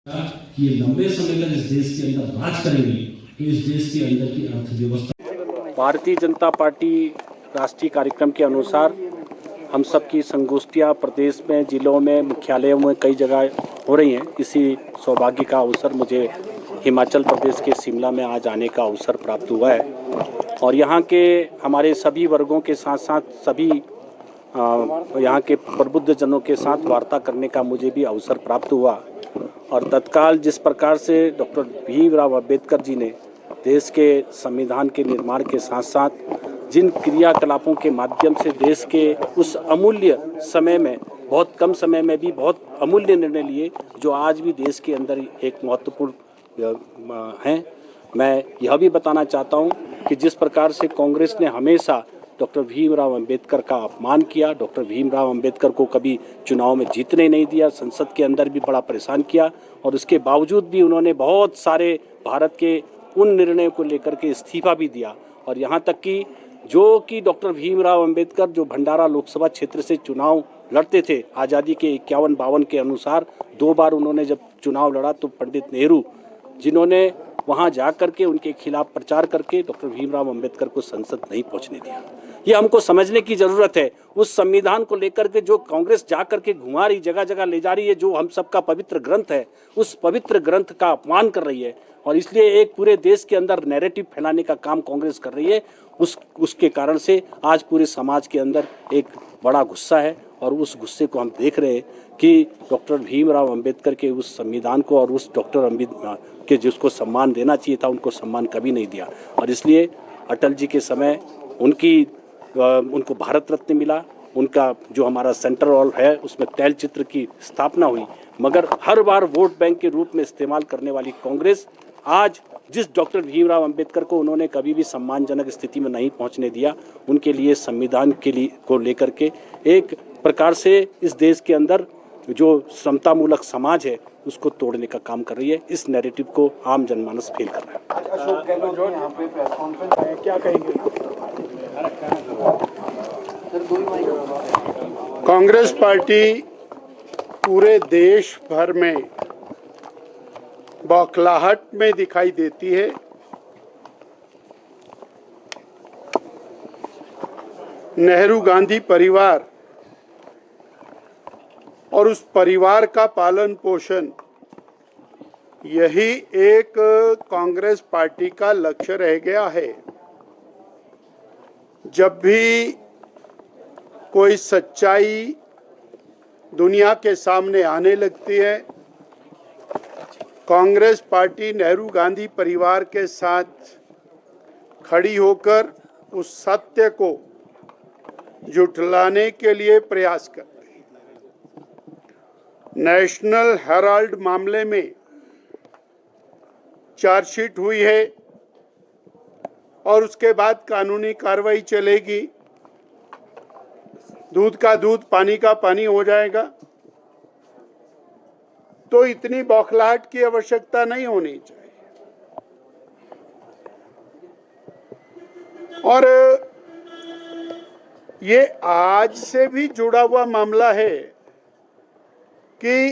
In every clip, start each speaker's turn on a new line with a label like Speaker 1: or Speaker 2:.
Speaker 1: कि ये लंबे समय तक इस देश के अंदर राज करेंगे तो इस देश के अंदर की अर्थव्यवस्था।
Speaker 2: भारतीय जनता पार्टी राष्ट्रीय कार्यक्रम के अनुसार हम सब की संगोष्ठियाँ प्रदेश में, जिलों में, मुख्यालयों में कई जगह हो रही हैं। इसी सौभाग्य का अवसर मुझे हिमाचल प्रदेश के शिमला में आज आने का अवसर प्राप्त हुआ है और यहाँ के हमारे सभी वर्गों के साथ साथ सभी यहाँ के प्रबुद्ध जनों के साथ वार्ता करने का मुझे भी अवसर प्राप्त हुआ और तत्काल जिस प्रकार से डॉक्टर भीमराव अंबेडकर जी ने देश के संविधान के निर्माण के साथ साथ जिन क्रियाकलापों के माध्यम से देश के उस अमूल्य समय में, बहुत कम समय में भी बहुत अमूल्य निर्णय लिए जो आज भी देश के अंदर एक महत्वपूर्ण हैं। मैं यह भी बताना चाहता हूं कि जिस प्रकार से कांग्रेस ने हमेशा डॉक्टर भीमराव अंबेडकर का अपमान किया, डॉक्टर भीमराव अंबेडकर को कभी चुनाव में जीतने नहीं दिया, संसद के अंदर भी बड़ा परेशान किया और उसके बावजूद भी उन्होंने बहुत सारे भारत के उन निर्णयों को लेकर के इस्तीफा भी दिया और यहाँ तक कि डॉक्टर भीमराव अंबेडकर जो भंडारा लोकसभा क्षेत्र से चुनाव लड़ते थे आज़ादी के 51-52 के अनुसार, 2 बार उन्होंने जब चुनाव लड़ा तो पंडित नेहरू जिन्होंने वहां जा करके उनके खिलाफ प्रचार करके डॉक्टर भीमराव अंबेडकर को संसद नहीं पहुंचने दिया। ये हमको समझने की जरूरत है। उस संविधान को लेकर के जो कांग्रेस जा करके घुमा रही, जगह जगह ले जा रही है, जो हम सबका पवित्र ग्रंथ है, उस पवित्र ग्रंथ का अपमान कर रही है और इसलिए एक पूरे देश के अंदर नैरेटिव फैलाने का काम कांग्रेस कर रही है। उसके कारण से आज पूरे समाज के अंदर एक बड़ा गुस्सा है और उस गुस्से को हम देख रहे हैं कि डॉक्टर भीमराव अंबेडकर के उस संविधान को और उस डॉक्टर अंबेडकर के जिसको सम्मान देना चाहिए था उनको सम्मान कभी नहीं दिया और इसलिए अटल जी के समय उनको भारत रत्न मिला। उनका जो हमारा सेंट्रल हॉल है उसमें तैल चित्र की स्थापना हुई, मगर हर बार वोट बैंक के रूप में इस्तेमाल करने वाली कांग्रेस आज जिस डॉक्टर भीमराव अंबेडकर को उन्होंने कभी भी सम्मानजनक स्थिति में नहीं पहुंचने दिया, उनके लिए संविधान के लिए को लेकर के एक प्रकार से इस देश के अंदर जो समतामूलक समाज है उसको तोड़ने का काम कर रही है। इस नैरेटिव को आम जनमानस फेल कर रहा है।
Speaker 3: अशोक गहलोत जो यहाँ पे प्रेस कॉन्फ्रेंस है, क्या कहेंगे?
Speaker 4: कांग्रेस पार्टी पूरे देश भर में बौखलाहट में दिखाई देती है। नेहरू गांधी परिवार और उस परिवार का पालन पोषण यही एक कांग्रेस पार्टी का लक्ष्य रह गया है। जब भी कोई सच्चाई दुनिया के सामने आने लगती है, कांग्रेस पार्टी नेहरू गांधी परिवार के साथ खड़ी होकर उस सत्य को झुठलाने के लिए प्रयास करती है। नेशनल हेराल्ड मामले में चार्जशीट हुई है और उसके बाद कानूनी कार्रवाई चलेगी। दूध का दूध, पानी का पानी हो जाएगा। तो इतनी बौखलाहट की आवश्यकता नहीं होनी चाहिए। और ये आज से भी जुड़ा हुआ मामला है कि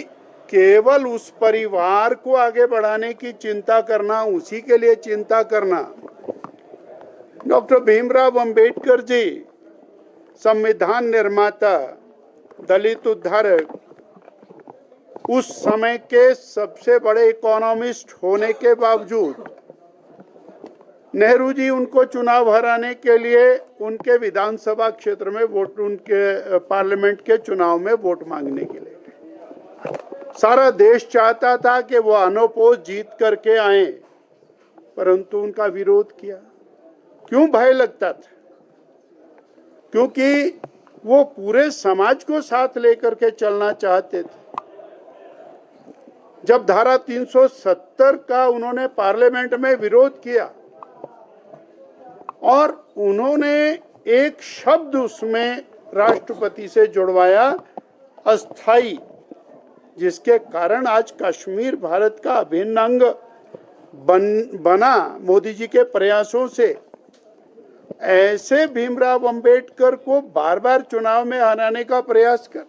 Speaker 4: केवल उस परिवार को आगे बढ़ाने की चिंता करना, उसी के लिए चिंता करना। डॉक्टर भीमराव अंबेडकर जी संविधान निर्माता, दलित उद्धारक, उस समय के सबसे बड़े इकोनॉमिस्ट होने के बावजूद नेहरू जी उनको चुनाव हराने के लिए उनके विधानसभा क्षेत्र में वोट, उनके पार्लियामेंट के चुनाव में वोट मांगने के लिए सारा देश चाहता था कि वो अनोपोज जीत करके आए, परंतु उनका विरोध किया। क्यों भय लगता था? क्योंकि वो पूरे समाज को साथ लेकर के चलना चाहते थे। जब धारा 370 का उन्होंने पार्लियामेंट में विरोध किया और उन्होंने एक शब्द उसमें राष्ट्रपति से जुड़वाया, अस्थाई, जिसके कारण आज कश्मीर भारत का अभिन्न अंग बना मोदी जी के प्रयासों से। ऐसे भीमराव अंबेडकर को बार बार चुनाव में हराने का प्रयास कर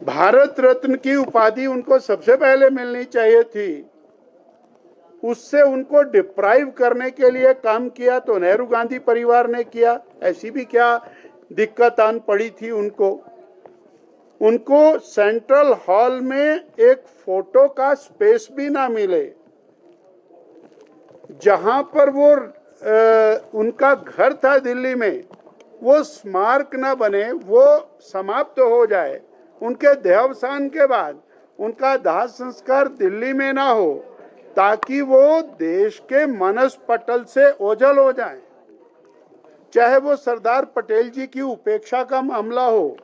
Speaker 4: भारत रत्न की उपाधि उनको सबसे पहले मिलनी चाहिए थी, उससे उनको डिप्राइव करने के लिए काम किया तो नेहरू गांधी परिवार ने किया। ऐसी भी क्या दिक्कत आन पड़ी थी उनको। उनको सेंट्रल हॉल में एक फोटो का स्पेस भी ना मिले, जहां पर वो उनका घर था दिल्ली में, वो स्मारक ना बने, वो समाप्त हो जाए। उनके देहावसान के बाद उनका दाह संस्कार दिल्ली में ना हो, ताकि वो देश के मानस पटल से ओझल हो जाएं। चाहे वो सरदार पटेल जी की उपेक्षा का मामला हो,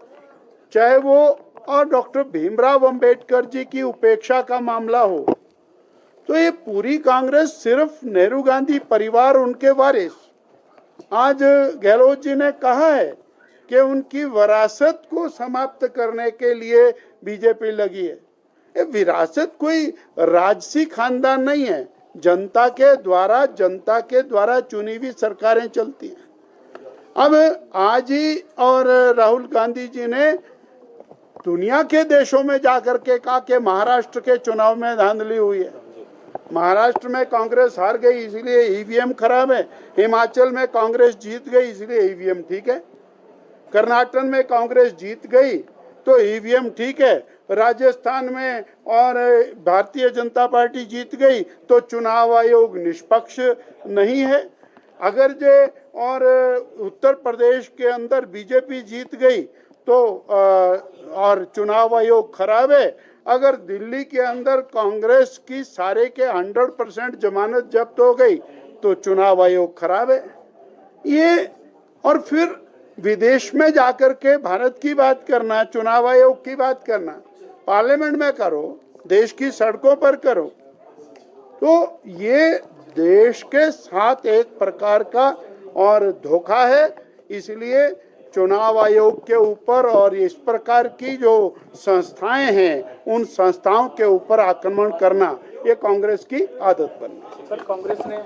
Speaker 4: चाहे वो और डॉक्टर भीमराव अंबेडकर जी की उपेक्षा का मामला हो, तो ये पूरी कांग्रेस सिर्फ नेहरू गांधी परिवार, उनके वारिस। आज गहलोत जी ने कहा है कि उनकी विरासत को समाप्त करने के लिए बीजेपी लगी है। ये विरासत कोई राजसी खानदान नहीं है, जनता के द्वारा चुनी हुई सरकारें चलती हैं। अब आज ही और राहुल गांधी जी ने दुनिया के देशों में जाकर के कहा कि महाराष्ट्र के चुनाव में धांधली हुई है, महाराष्ट्र में कांग्रेस हार गई इसलिए ईवीएम खराब है, हिमाचल में कांग्रेस जीत गई इसलिए ईवीएम ठीक है, कर्नाटक में कांग्रेस जीत गई तो ईवीएम ठीक है, राजस्थान में और भारतीय जनता पार्टी जीत गई तो चुनाव आयोग निष्पक्ष नहीं है। अगर जे और उत्तर प्रदेश के अंदर बीजेपी जीत गई तो और चुनाव आयोग खराब है। अगर दिल्ली के अंदर कांग्रेस की सारे के 100% जमानत जब्त हो गई तो चुनाव आयोग खराब है। ये और फिर विदेश में जाकर के भारत की बात करना, चुनाव आयोग की बात करना, पार्लियामेंट में करो, देश की सड़कों पर करो, तो ये देश के साथ एक प्रकार का और धोखा है। इसलिए चुनाव आयोग के ऊपर और इस प्रकार की जो संस्थाएं हैं, उन संस्थाओं के ऊपर आक्रमण करना, ये कांग्रेस की आदत बन गई।
Speaker 3: सर, कांग्रेस ने